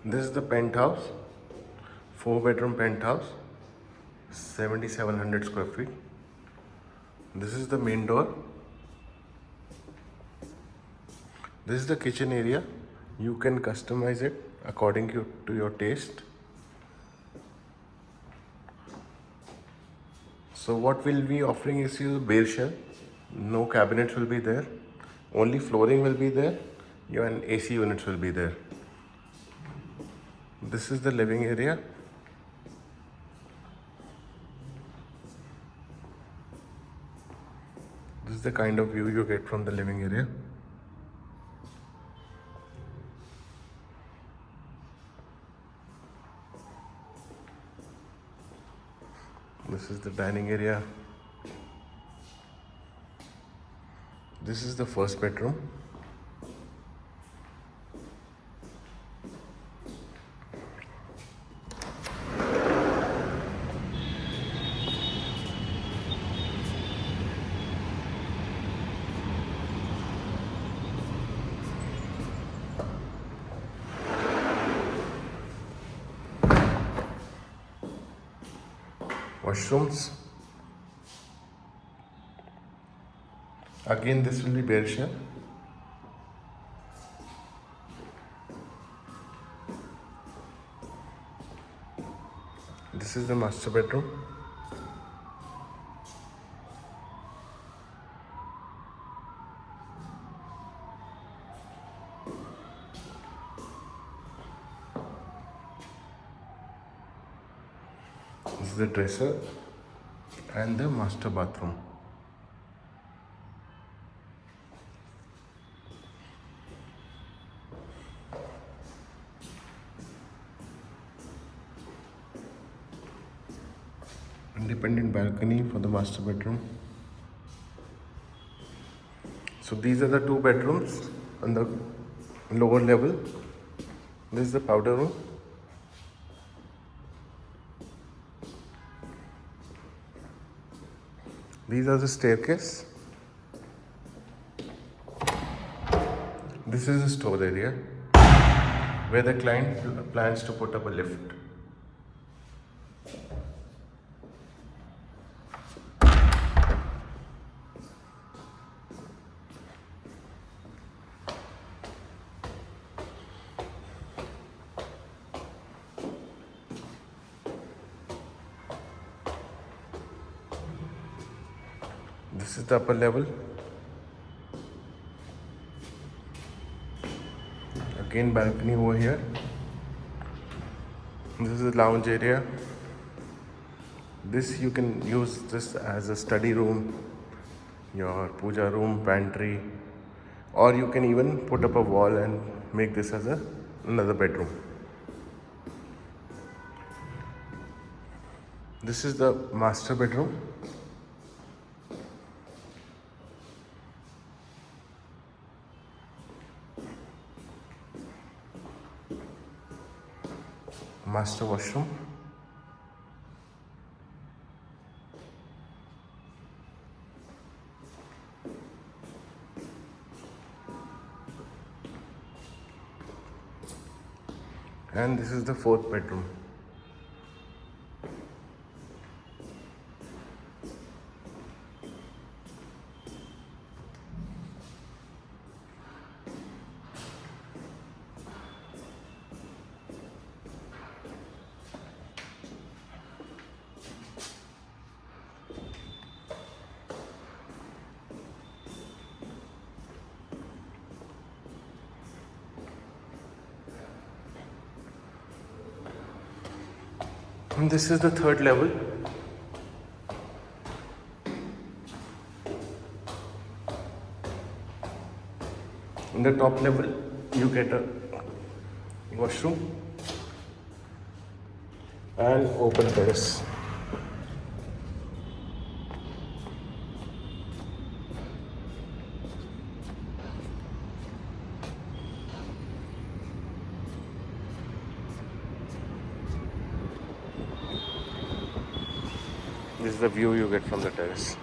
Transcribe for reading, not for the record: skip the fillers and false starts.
This is the penthouse, 4-bedroom penthouse, 7,700 square feet. This is the main door. This is the kitchen area. You can customize it according to your taste. So what we'll be offering is you bare shell. No cabinets will be there. Only flooring will be there. And AC units will be there. This is the living area. This is the kind of view you get from the living area. This is the dining area. This is the first bedroom. Washrooms. Again, this will be bare shell. This is the master bedroom. This is the dresser and the master bathroom. Independent balcony for the master bedroom. So these are the 2 bedrooms on the lower level. This is the powder room. These are the staircase. This is the store area where the client plans to put up a lift. This is the upper level. Again, balcony over here. This is the lounge area. This you can use this as a study room, your puja room, pantry, or you can even put up a wall and make this as another bedroom. This is the master bedroom. Master washroom. And this is the 4th bedroom. And this is the 3rd level. In the top level, you get a washroom and open terrace. This is the view you get from the terrace.